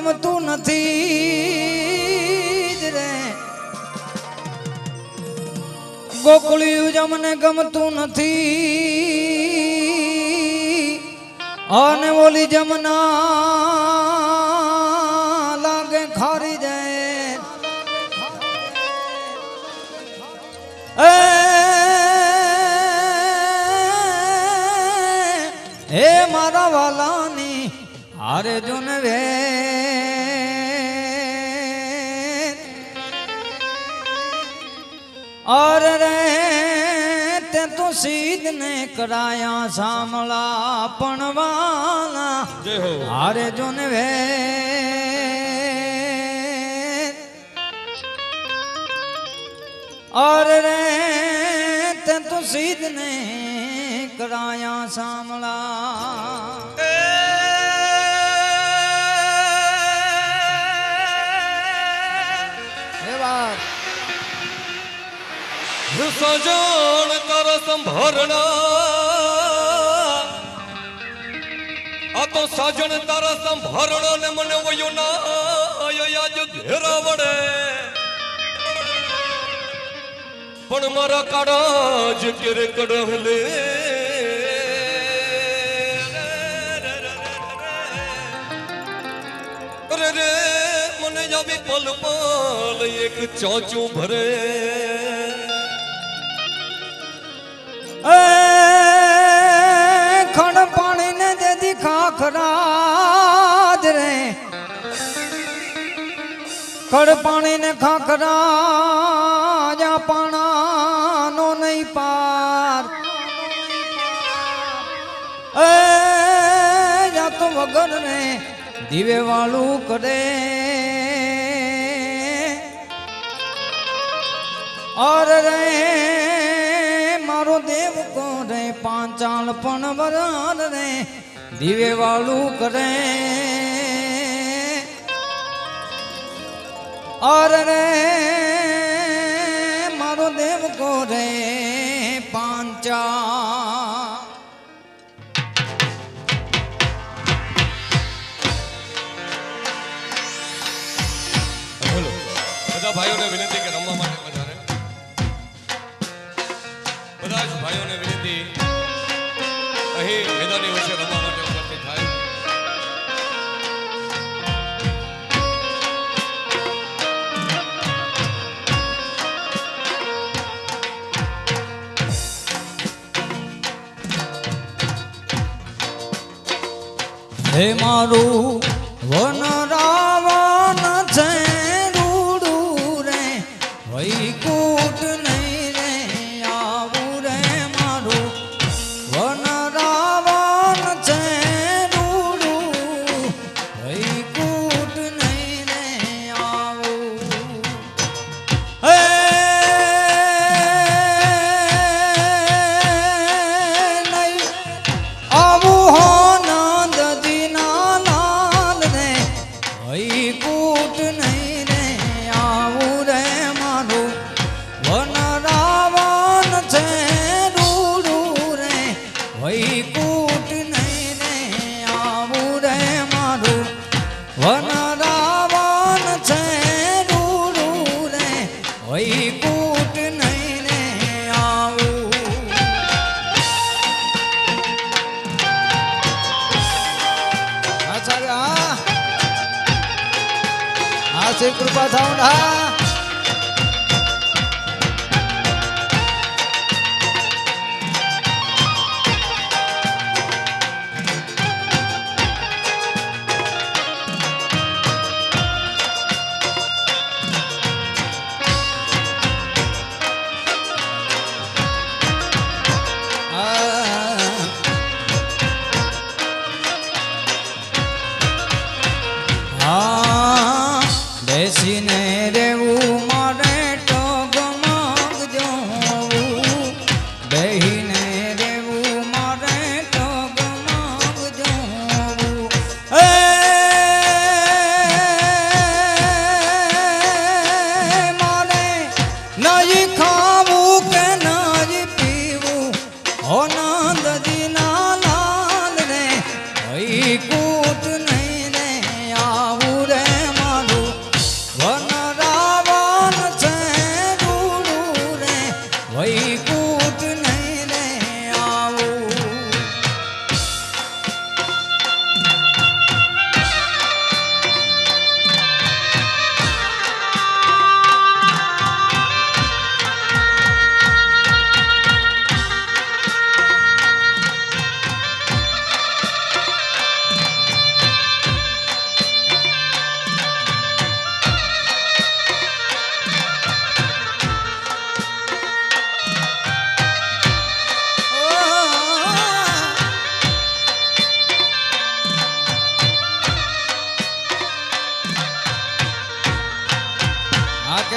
ગમતું નથી રે ગોકુળિયું જમને ગમતું નથી અને ઓલી જમના લાગે ખારી જાય હે મારા વાલાની હારે જોને વે और रे ते तो सीध ने कराया सामला पणवाला हारे जोन वे और रे ते तो सीध ने कराया सामला સજણ તારા સંભારણા આ તો સાજણ તારા સંભારણા ને મને વયો ના આજ ઘેરા વડે પણ મારા કાળા જ કેરે કડહલે અરે રે મને આવી પલ પલ એક ચોચું ભરે ખડ પાણી ને દેદી ખાખરા રે ખડ પાણી ને ખાખરા જા પાણા નો નહીં પાર જા તો વગર ને દીવે વાળું કરે और रे मारो देव को रे पांचाल पण वरान रे दिवे वालू करे और रे मारो देव को रे पांचा બધા ભાઈઓને વિનંતી કે રમવા માટે વધારે બધા જ ભાઈઓને વિનંતી અહીં મેદાની વચ્ચે રમવા માટે ઉપસ્થિત થાય હે મારું વન રાવણ છે વૈકુટ નહીં રે આવું રે મારું વન રાવણ છે રૂડું વૈકુટ નહીં રે આવું હે નહીં આવું હો નંદ દીના લાલ રે વૈકુટ નહીં રે આવું રે વૈકુટ નહીં રે આવું રે મારું વન રાવણ છે રૂડું રે વૈકુટ નહીં રે આવું આચાર્ય આ શ્રી કૃપા થાઉંડા બેસીને રેવું મારે ટગમગ જોવું બેહીને રેવું મારે ટગમગ જોવું મારે નહીં ખાવું કે નહીં પીવું હો નંદજીના લાલ રે વૈકુટ નહીં રે આવું રે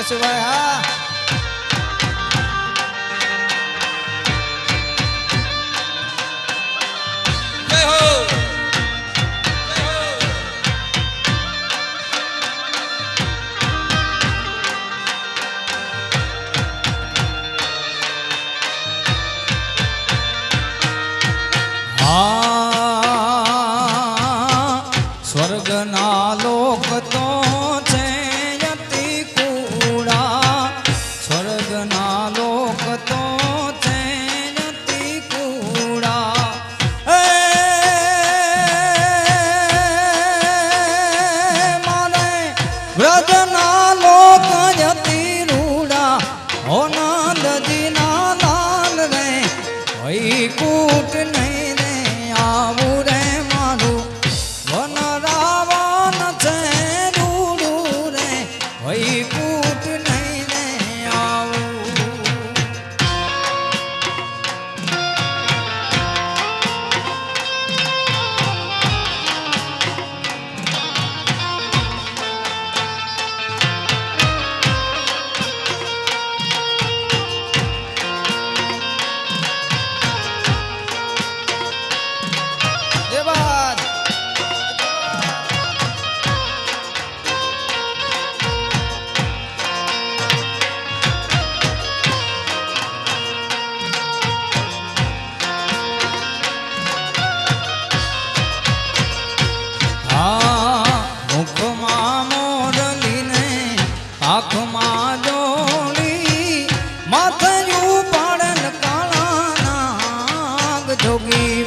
જશુભાઈ હા જય હો સ્વર્ગના લોક તો છે યતિ કુડા સ્વર્ગના લોક તો છે યતિ કુડા મારે વ્રજના લોક યતિ રૂડા હો નંદજીના લાલ રે વૈકુટ નહીં રે આવું રે મારું વન રાવણ છે રૂડું રે વૈકુટ નહીં રે આવું દેવાજ મુખમાં મોરલીને આંખમાં જોડી માથયું પાડન કાળા નાગ જોગી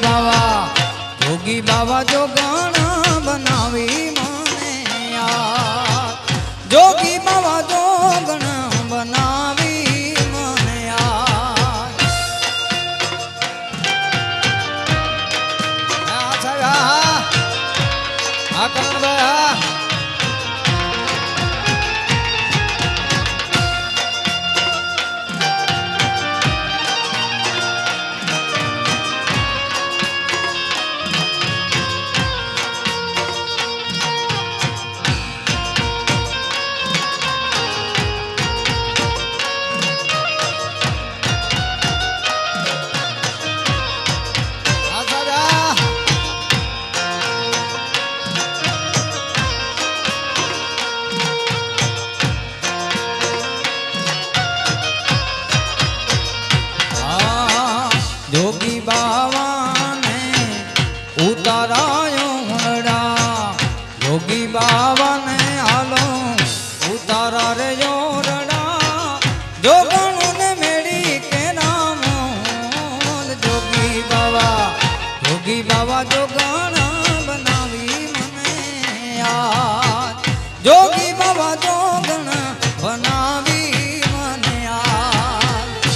બાવા જોગણ બનાવી મને યાદ જોગી બાવા જોગણ બનાવી મને યાદ હા સાહેબ હા કરણભાઈ હા જોગી બાવાને ઉતારાયો હરડા જોગી બાવાને હાલો ઉતારા રે યોરડા જોગણુને મેળી કે નામ જોગી બાવા જોગણ બનાવી મને યાદ જોગી બાવા જોગણ બનાવી મને યાદ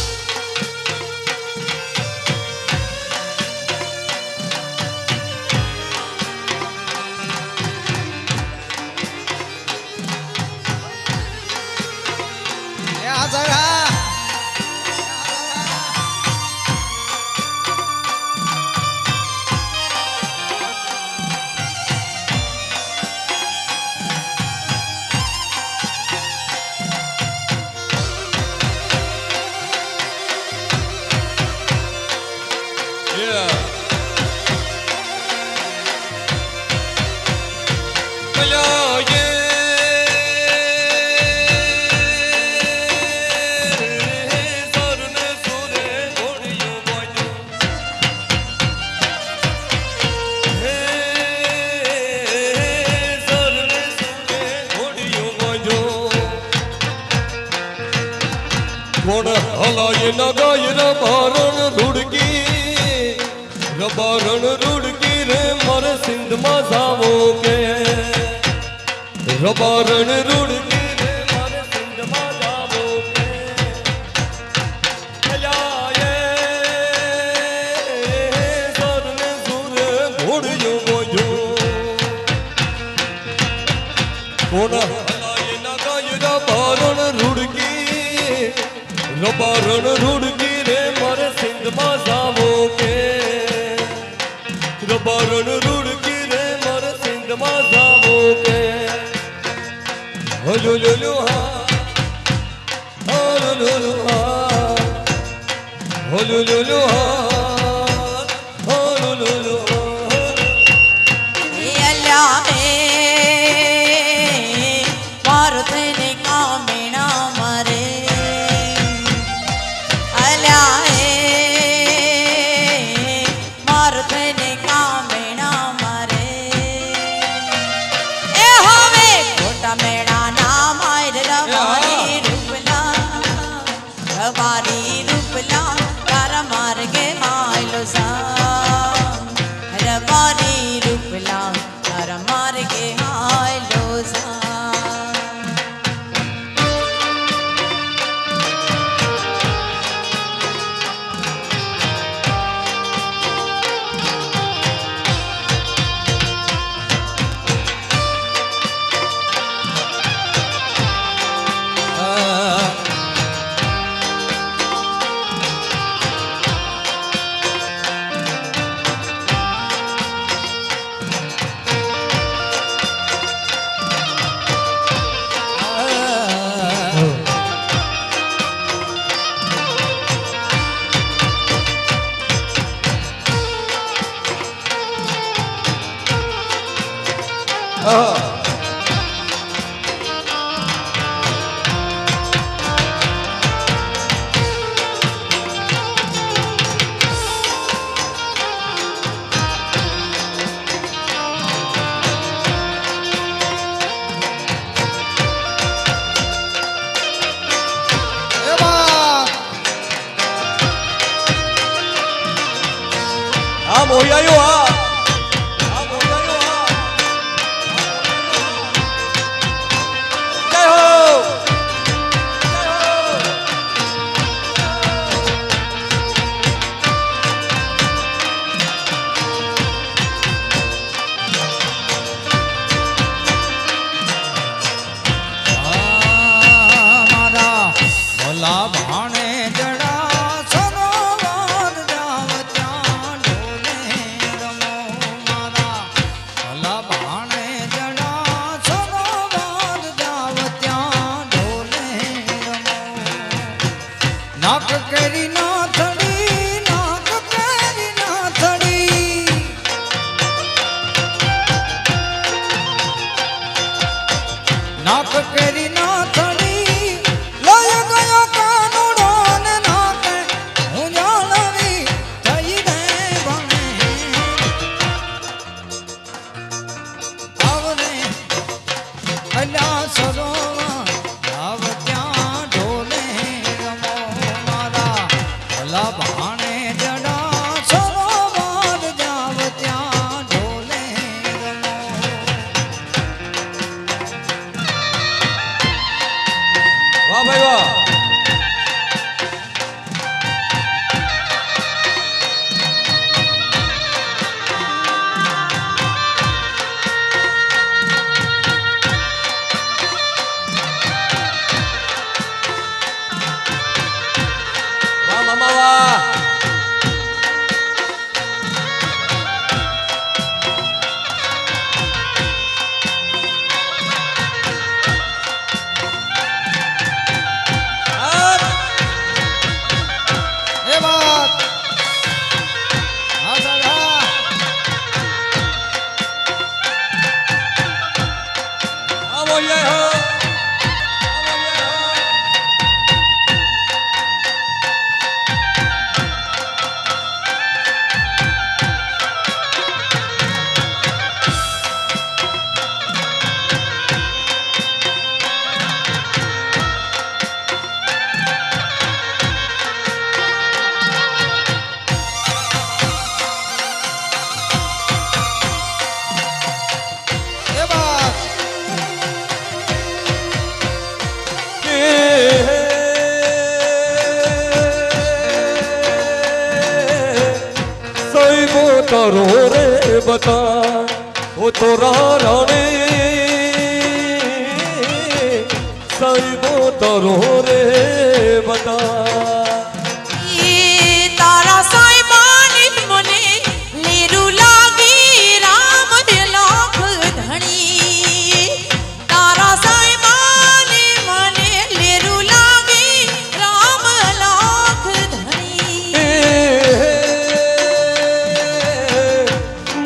કોણ હલાય નગાય રબારણ રૂડકી રે મારે સિંધમાં જાવો કે રબારણ રૂડકી રે મારે સિંધમાં જાવો કે હલાય સરને સુરે ઘોડિયો બોજો કોણ હલાય નગાય રબારણ રૂડકી રે મારે સિંધમાં જાવો કે રબારણ રૂડકી રે મારે સિંધમાં જાવો કે હલો હા આ મોયાયો આ તારો રે બતા ઓ તોરા રાણે સાઈબો તારો રે બતા તારા સાઈબાની મને લેરું લાગી રામ દે લાખ ધણી તારા સાઈબાની મને લેરું લાગી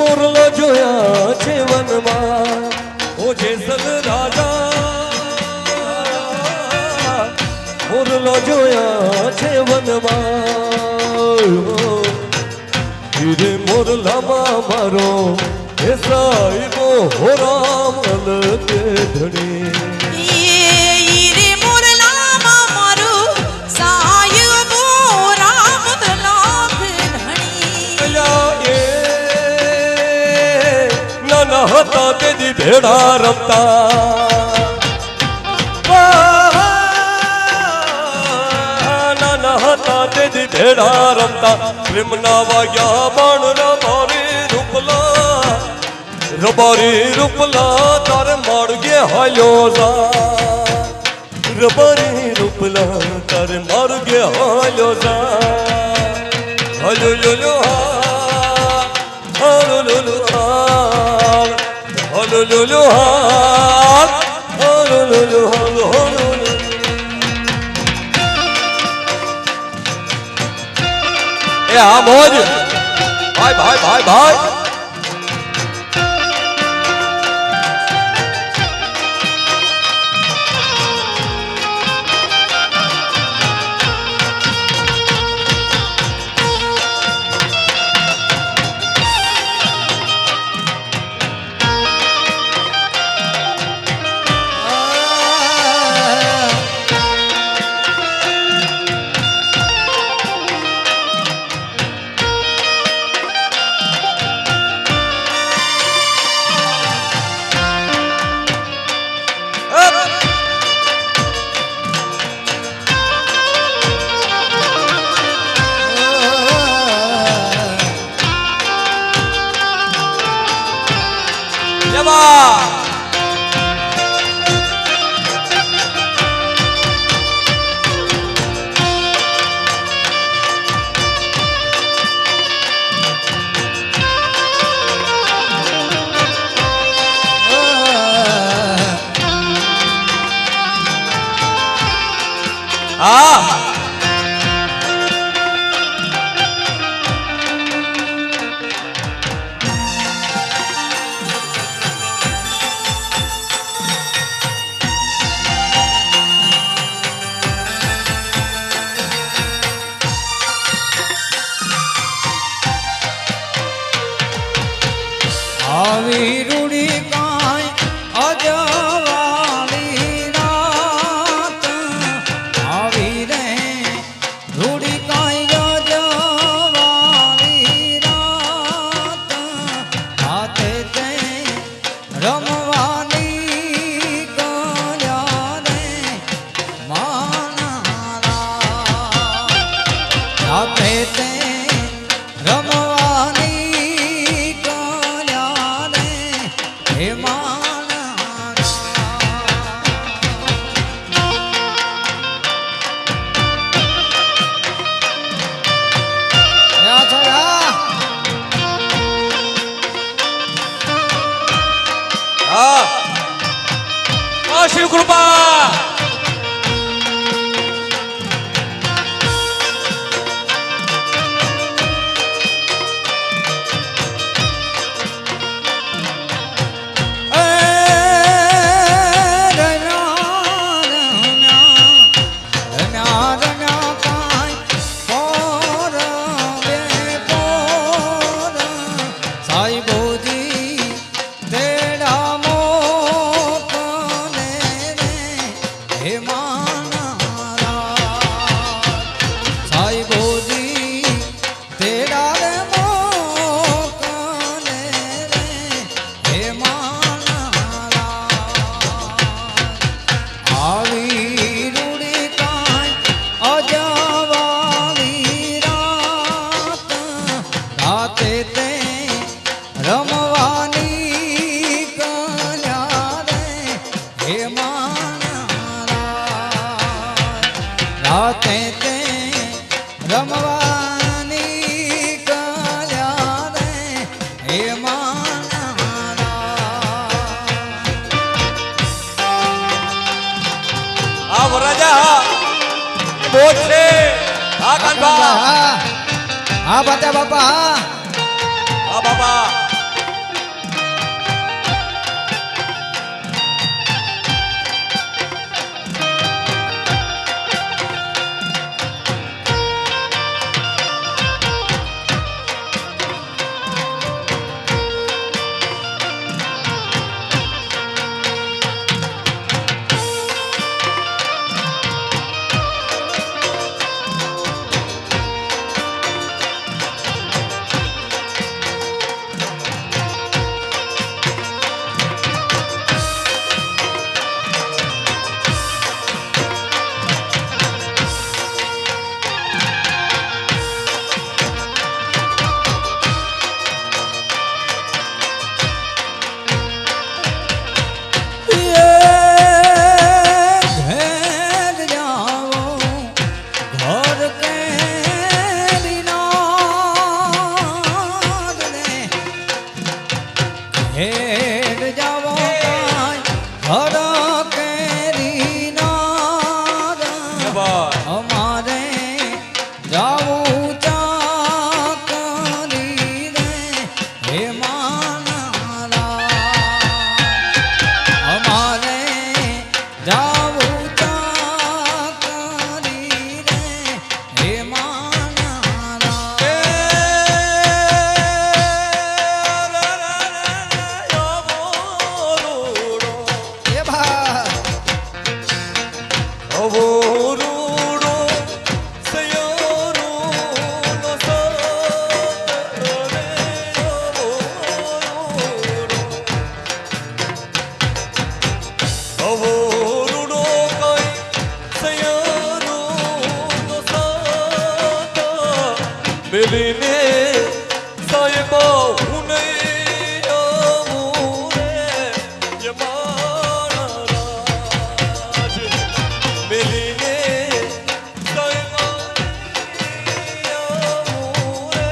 મોરલા જોયા છે વનમાં ઓ જેસલ રાજા મોરલા જોયા છે વનમાં હીરે મોરલામાં મારો હે સાહેબો હો રામ અલકે ધણી રે મોરલામાં મારું સાયબો રામ લાખ ધણી અલ્યા એ નાના હતા તેથી ભેડા રમતા નાના હતા તેથી ભેડા રમતા પ્રેમના વાગ્યા બાણના મારી રૂપલા રબારી રૂપલા તારે માર્ગે હાલ્યો જા રબારી રૂપલા તારે માર્ગે હાલ્યો જા હલો લો હલો લો હલો લો હલો લો હલો એ હા મોજ ભાઈ ભાઈ ભાઈ ભાઈ આવી રૂડી કાંઈ અજવાળી રાત આવી રે રૂડી કાંઈ અજવાળી રાત હાથે તે રમવાની કર્યા રે માના હાથે તે રમવાની કર્યા રે હે માના યા છયા હા શિવ કૃપા રાતે તે રમવાની કર્યા રે હે માના આ વરાજા બોલ છે હા કાનબા હા બાપા બાપા હા બાબા હેડ જાવો કાંઈ ઘર કેરી ના અમારે જાવું ચાકરી રે હે માનારા અમારે જાવું ચાકરી રે હે માનારા એ ભાઈ મિલીને સાહેબા હું નહીં આવું રે મારા રાજ મિલીને સાહેબા આવું રે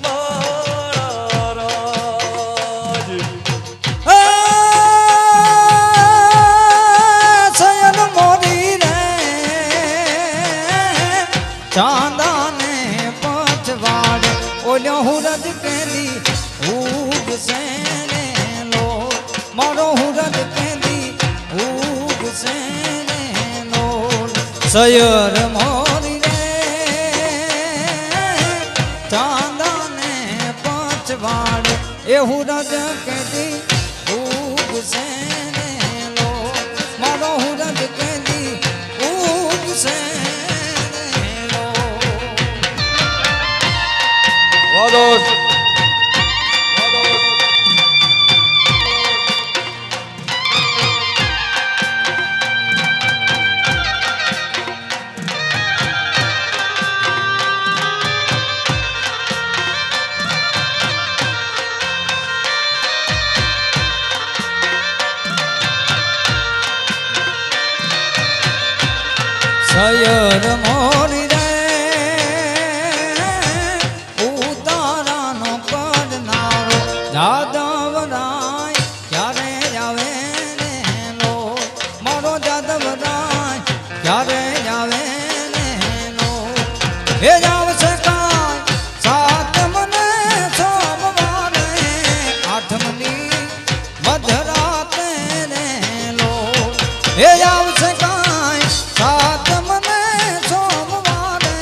મારા રાજ સયન મોરી રે ચાંદાને પછવાડ ઓલો હુરજ કેલી ઉગ સેને લો મારો હુરજ કેલી ઉગ સેને લો સયર મોરી રે ચાંદાને પછવાડ એ હુરજ કેલી ઉગ સેને લો મારો હુરજ કેલી ઉગ સેને લો વાદોસ સયર મોરી રે ઉતારાનો કરનારો જાદવરાય ક્યારે આવે ને લો મારો જાદવરાય ક્યારે આવે ને લો એ આવશે કાંઈ સાતમને સોમવારે આઠમની મધરાતે ને લો એ આવશે કાંઈ સાતમને સોમવારે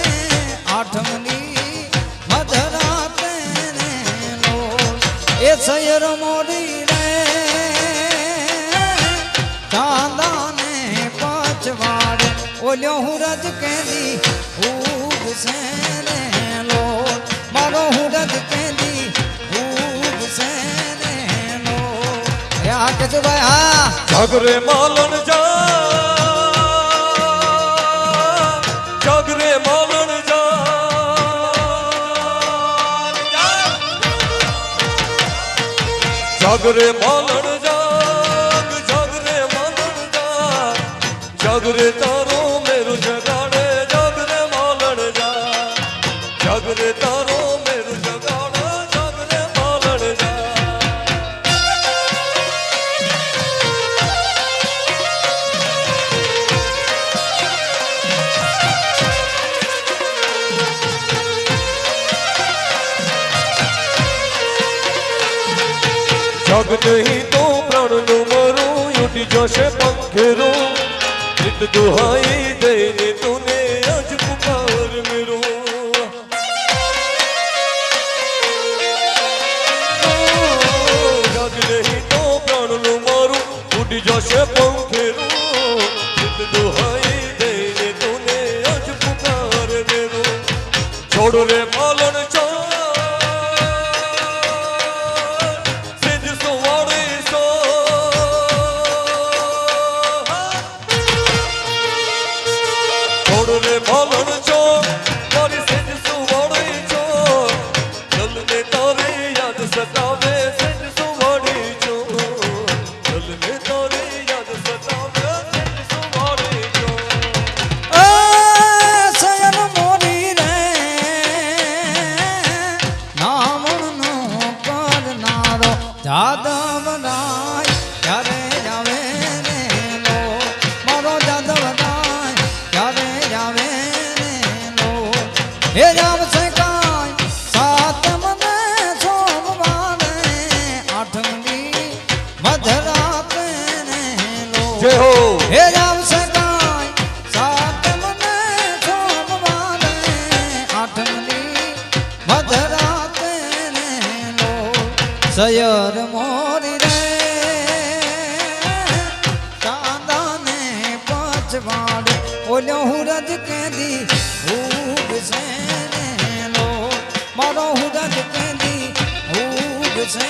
આઠમની મધરાતે ને લો એ સયર મોરી રે ચાંદાને પછવાડ ઓલ્યો હુરજ કેલી ઉગ સેને લો મારો હુરજ કેલી ઉગ સેને લો એ આ કે છો ભાઈ હા જાગરે માલણ જા જાગરે માલણ જા જાગરે માલણ જાગ જાગરે માલણ જા જાગરે તારો મેરુ જગાડે જાગરે માલણ જા જાગરે તારો મેરુ જગાડે જાગરે માલણ જા જગ નહીં તો પ્રાણનું મરું ઉઠી જશે પંખેરું નિત દુહાઈ દઈને તુને આજ પુકાર મેરું જગ નહીં તો પ્રાણનું મરું ઉઠી જશે પંખેરું નિત દુહાઈ દઈને તુને આજ પુકાર મેરું છોડ રે પાલન ચા માલણ છો મારી સેજ સુવાડી છો દલને તારે યાદ સતાવે સેજ સુવાડી છો દલને તારે યાદ સતાવે સેજ સુવાડી છો સયન મોરી રે નામણનો કરનારો જાદવરાય ક્યારે આવે ને લો મારો જાદવરાય ક્યારે આવે ને લો હે આવશે કાંઈ સાતમને સોમવારે આઠમની મધરાતે ને લો જય હો હે આવશે કાંઈ સાતમને સોમવારે આઠમની મધરાતે ને લો સયર મોરી રે ચાંદાને પછવાડે ઓલ્યો હુરજ કેદી ઉગશે ને લો મારો હુરજ કેદી ઉગશે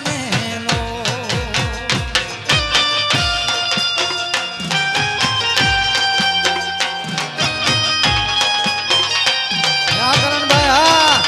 ને લો યા કરણભાઈ હા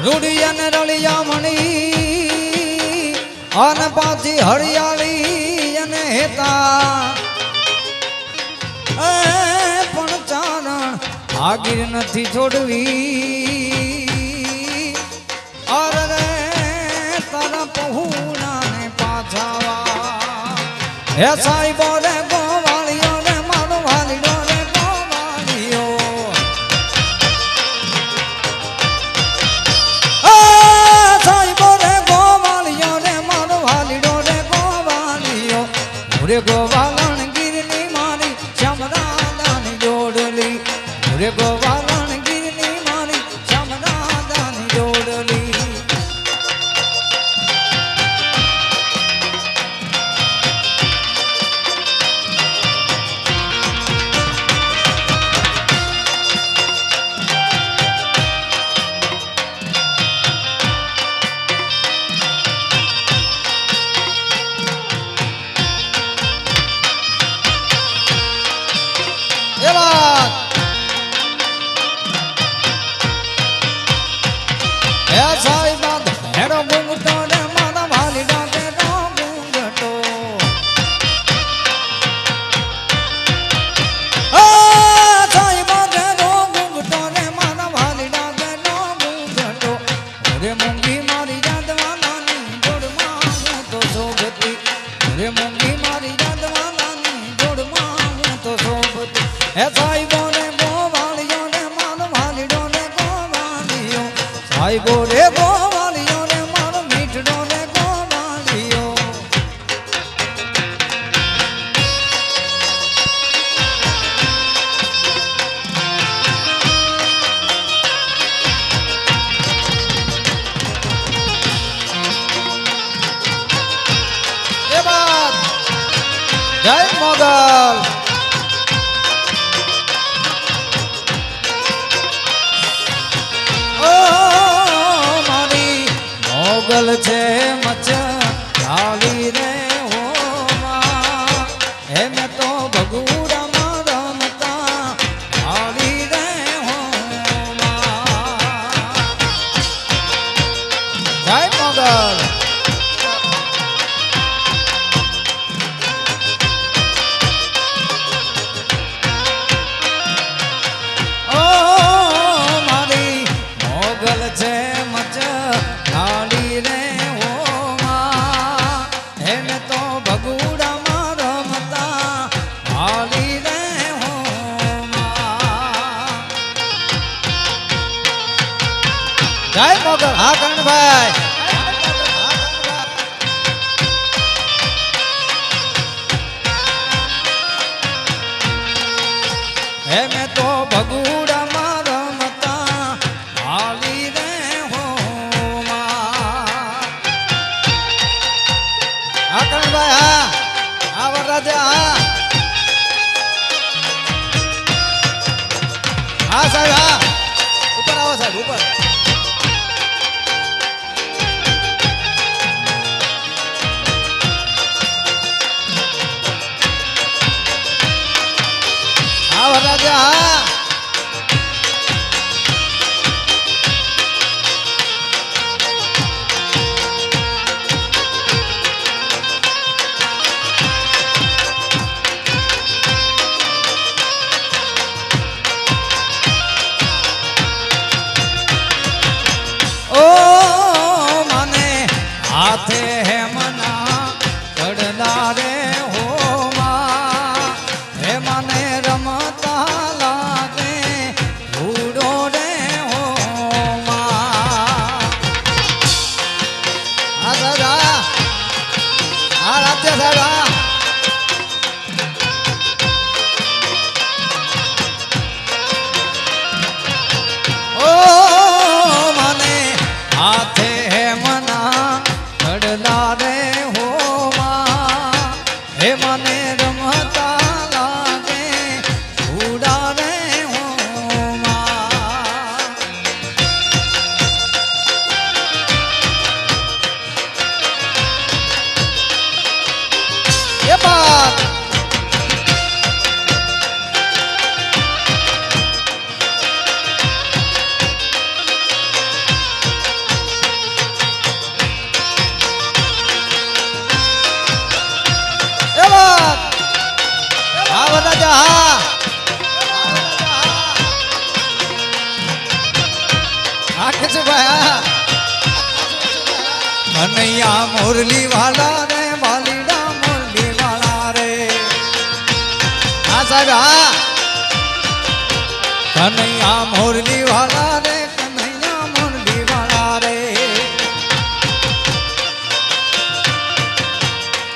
રૂડિયાને રળિયા મણી અને પાછી હરિયાળી અને હેતા પણ ચારણ આગીર નથી છોડવી અરે રે તારા પહુણાને પાછાવા હે સાહેબો રે ગોવાળીઓ રે મારો વાલીડો રે ગોવાળીઓ રે ગોવાલણ ગીરની મારી શ્યામરાધાની જોડલી રે ગોવાલણ ગીરની મારી શ્યામરાધાની જોડલી સાહેબો રે ગોવાળીઓ રે મારો મીઠડો રે ગોવાળીઓ એ બાદ જય મોગલ મોગલ છે મચ ચાલી રે હો હે મેં તો ભગુડામાં રમતા ચાલી રે હો જય મોગલ ઓ મારી મોગલ છે મચ ચાલી રે હો હે મેં તો ભગુડામાં રમતા ચાલી રે હો જય મોગલ હા કરણભાઈ હે મેં તો ભગુડામાં રમતા ચાલી રે હો વરાજા હા સાહેબ હા ઉપર આવો સાહેબ ઉપર હા વરાજા હા ઓ મને હાથે હે મના ચડલા રે હો માં હે મને રમતા લાગે ભૂડો રે હો માં આ દાદા આ રાતે દાદા ઓ મને હાથે હે મના ચડલા રે હો માં હે મને રમતા લાગે ઉડા રે હો માં એ બાત એ બાત હા વરાજા હા હા કેશુભાઈ હા કનૈયા મુરલી વાલા રે વાલીડા મુરલી વાલા રે હા સાહેબ હા કનૈયા મુરલી વાલા રે કનૈયા મુરલી વાલા રે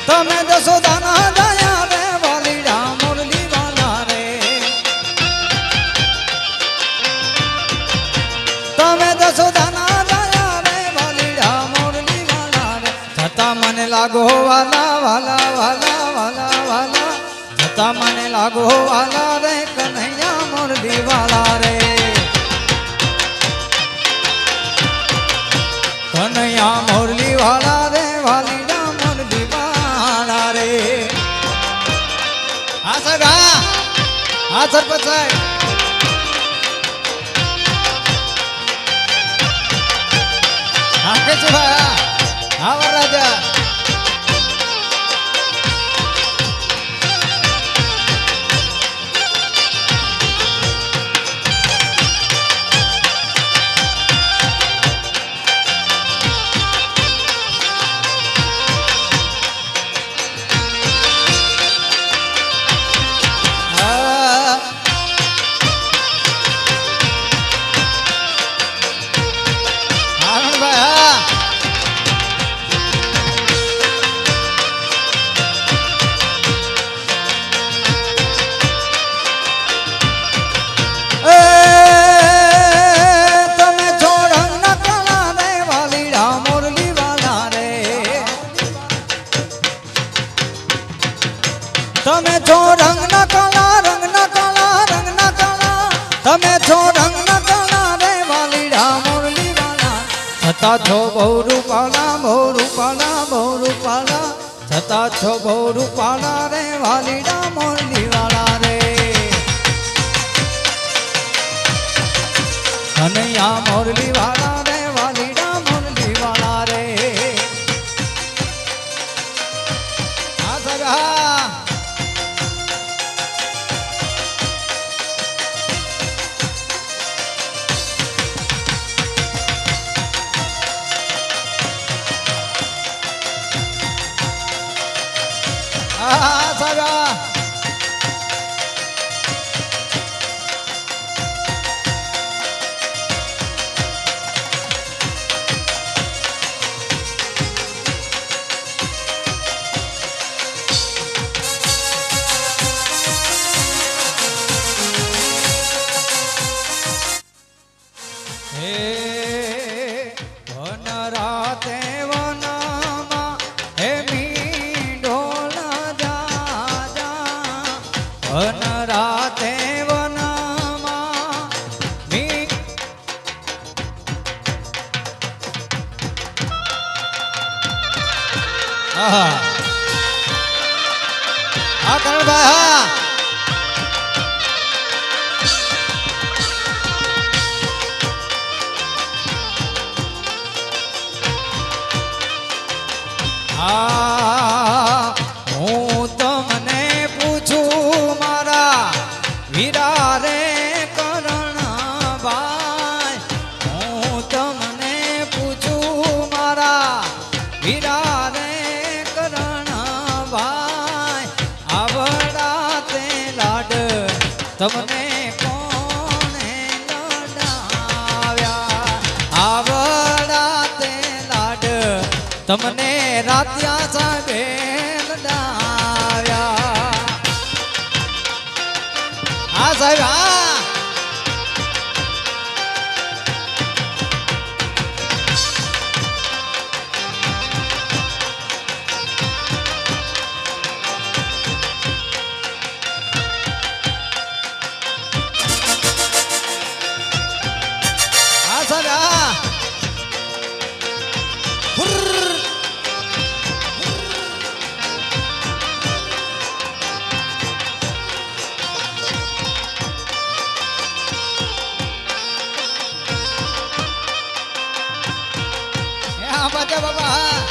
તમે જશોદાના દયા રે વાલીડા મુરલી વાલા રે તમે જશોદાના દયા રે વાલીડા મુરલી વાલા રે છતાં મને લાગો વાલા વાલા વાલા વાલા વાલા છતાં મને લાગો વાલા રે કનૈયા મુરલી વાલા રે કનૈયા મુરલી વાલા રે વાલીડા મુરલી વાલા રે હા સાહેબ હા હા સરપંચ સાહેબ હા કેશુભાઈ હા હા વરરાજા હા આનંદભાઈ હા એ તમે છોડંગ ન કલા રે વાલીડા મુરલી વાલા રે તમે છો રંગ ન કલા રંગ ન કલા રંગ ન કલા તમે છો રંગ ન કલા રે વાલીડા મુરલી વાલા છતાં છો બહુ રૂપાલા બહુ રૂપાલા બહુ રૂપાલા છતાં છો બહુ રૂપાલા રે વાલીડા મુરલી વાલા રે કનૈયા મુરલી વાલા રે વાલીડા મુરલી વાલા રે હા સાહેબ હા હા સાહેબ હા હા હા કરણભાઈ હા હા હું તમને પૂછું મારા વીરા રે કરણભાઈ હું તમને પૂછું મારા વીરા રે કરણભાઈ આવડા તે લાડ તમને કોણે લડાવ્યા આવડા તે લાડ તમને રાત્યા સાહેબે લડાવ્યા હા સાહેબ હા હા સાહેબ હા હુર્ર. હા બાજા બાબા હા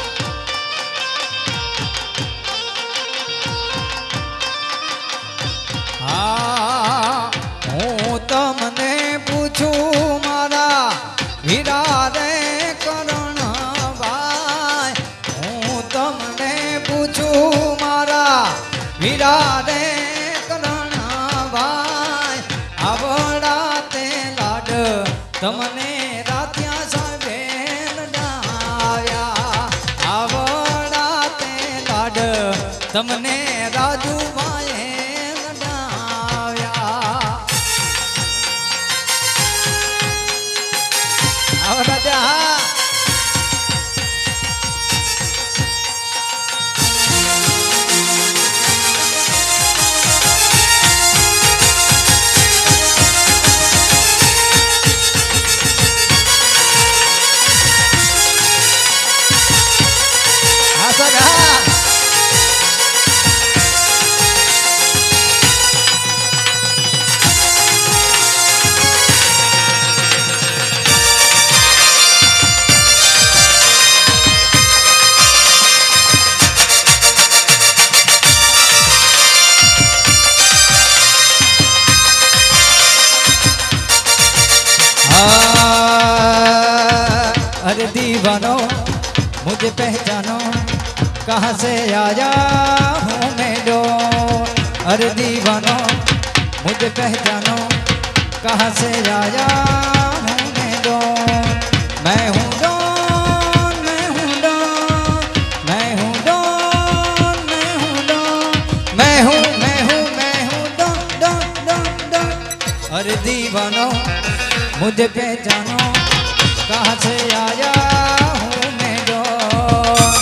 હા હું તમને પૂછું મારા વીરા રે કરણભાઈ હું તમને પૂછું મારા વીરા રે કરણભાઈ આવડા તે લાડ તમને રાત્યા સાહેબે લડાવ્યા આવડા તે લાડ તમને રાજુભાઈએ લડાવ્યા આવડા તે હા હા સાહેબ હા अरे दीवानो मुझे पहचानो कहाँ से आया हूँ मैं डो अरे दीवानो मुझे पहचानो कहाँ से आया हूँ मैं डो मैं हूँ डॉन मैं हूँ डॉन मैं हूँ डॉन मैं हूँ डॉन मैं हूँ डॉन डॉन डॉन डॉन अरे दीवानो मुझे पहचानो कहाँ से आया हूँ मैं डॉन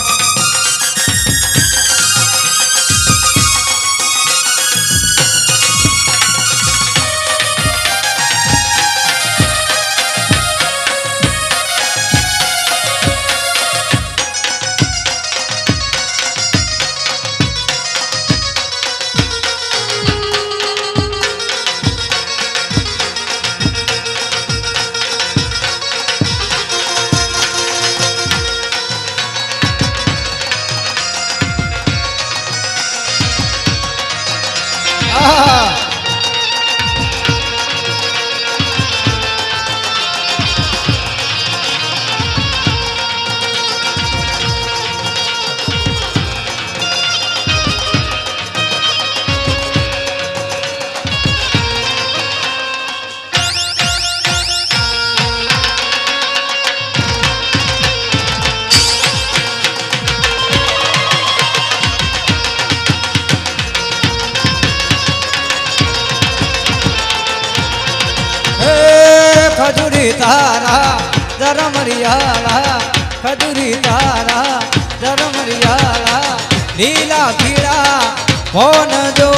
खजूरी तारा धर्मरियाला खजूरी तारा धर्मरियाला लीला पीड़ा कौन जो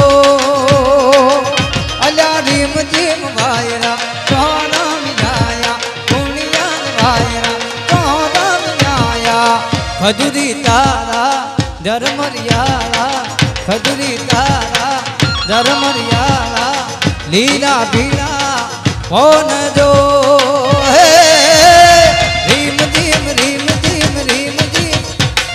अल्यारी मुझिम भाईरा कौन मिलाया दुनिया भाईरा कौन मिलाया खजूरी तारा ધર્મરિયાળા ખજુરી તારા ધર્મરિયાળા લીલા ભીલા કોન જો હે રીમ ધીમ રીમ ધીમ રીમ ધીમ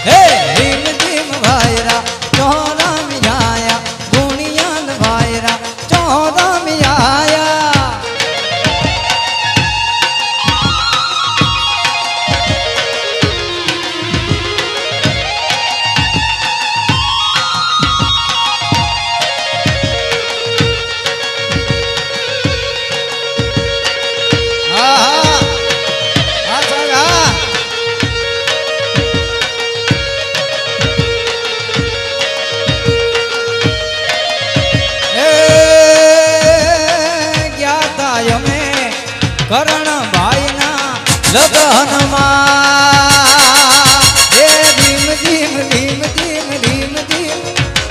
હે રીમ ધીમ ભાયરા ચોરામ આયા ગુણિયાન ભાયરા ચોરામ આયા કરણભાઈના લગનમાં હે them them them them them them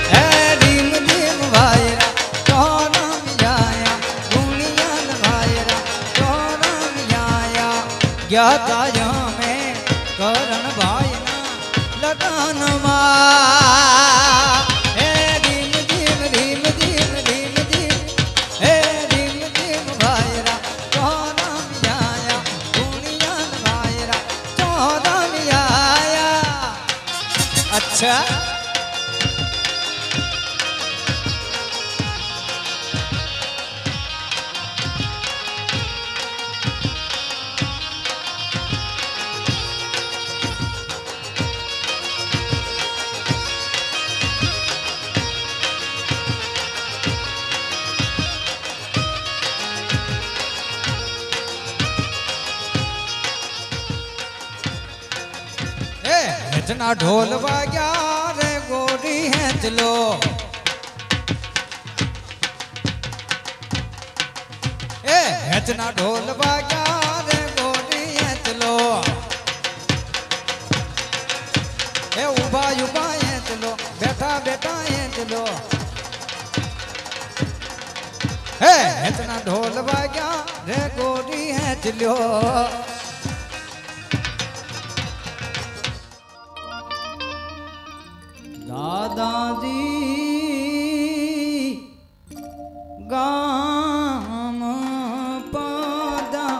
હે ધીમ ધીમ ભાઈરા ચોરમ જાયા ગુણિયાન ભાઈરા ચોરમ જાયા ગયા તા અમે કરણભાઈના લગનમાં હે them them them them them them હે ધીમ ધીમ ભાઈરા अच्छा હેચના ઢોલ વાગ્યા રે ગોરી હેચલો એ હેચના ઢોલ વાગ્યા રે ગોરી હેચલો એ ઉભા ઉભા હેચલો બેઠા બેઠા હેચલો એ હેચના ઢોલ વાગ્યા રે ગોરી હેચલો દાદાજી ગામ પધાર્યા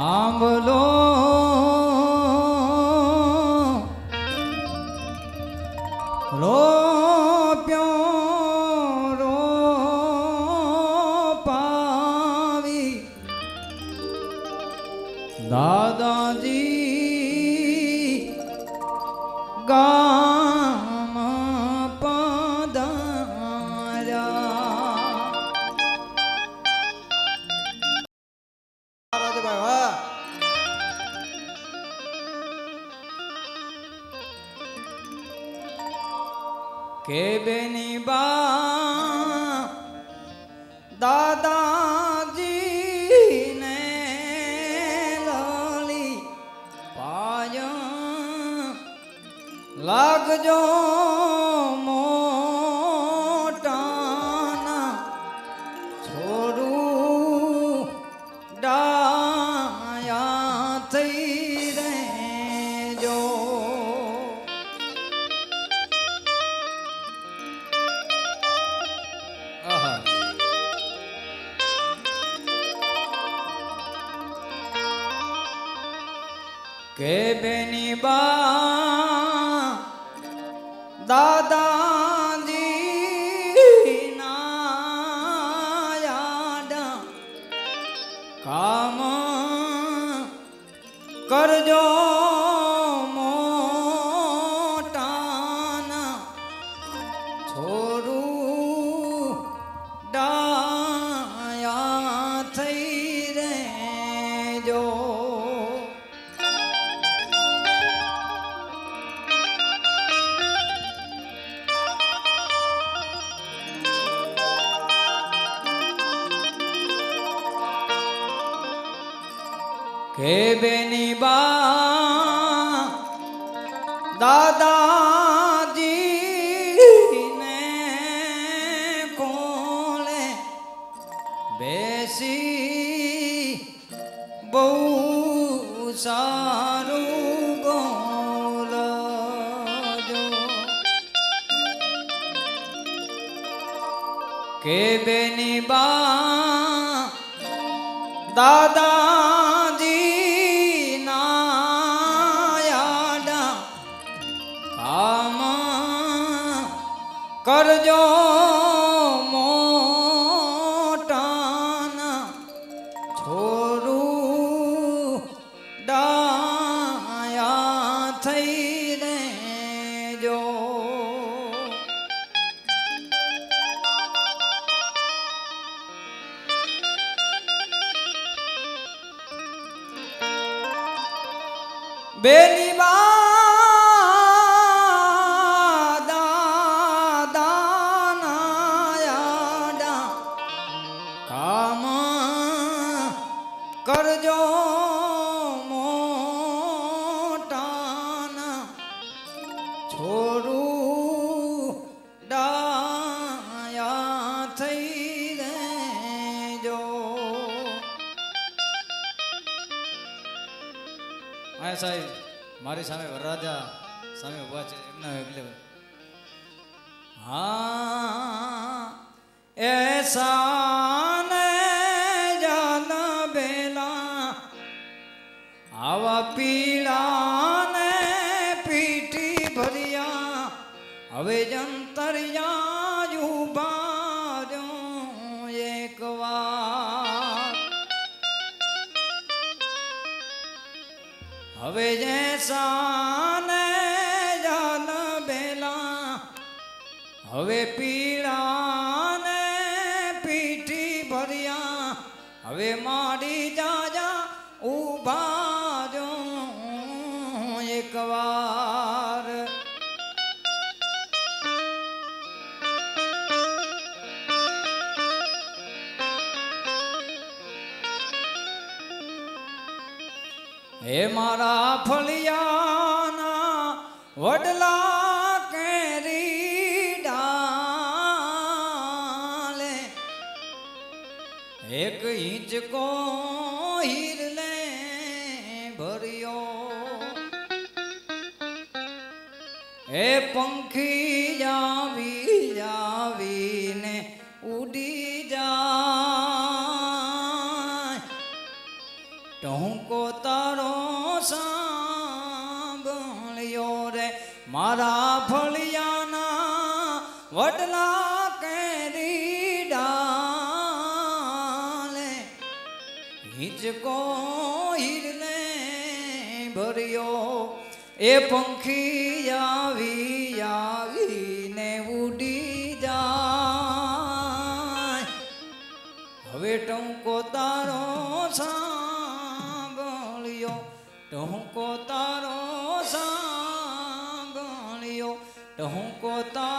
આંબલો રોપ્યો રોપાવી દાદાજી ગામ પધાર્યા કે બેની બા દાદાજી ને લાલી પાયા લાગજો મોટાના છોડું ડાયા થઈ રહેજો કે બેની બા દાદાજી ના યાડા કામ કરજો મોટાના છોડું ડાયા થઈ રહેજો કે બેની બા દાદાજી ને કોલે બેસી બહુ સારું બોલજો કે બેની બા દાદાજી ના યાડા કામ કરજો મોટાના છોરું ડાયા થઈ રેજો બેની બા દાદાના યાડા કામ કરજો મોટાના છોરું ડાયા થઈ રેજો હા સાહેબ મારી સામે વરરાજા સામે ઉભા છે એમના એટલે હા એસા ને જાન બેલા આવા પીળા ને પીઠી ભર્યા હવે જંતરિયા ઉભા જો એક વાર હવે જેસા ને જાન બેલા હવે પીળા ને પીઠી ભર્યા હવે મારી જાજા ઉભા જો એક વાર હે મારા ફળિયાના વડલા કેરી ડાલે એક હિંચકો હીરલે ભર્યો હે પંખી જાવી જાવીને ઉડી જાય ટહુકો તારો સાંભળ્યો રે મારા ફળિયાના વડલા કેરી ડાલે હિંચકો હીરને ભર્યો એ પંખી આવી આવીને ઉડી જાય હવે ટહુકો તારો સાંભળ્યો ટહુકો તારો સાંભળ્યો ટહુકો તારો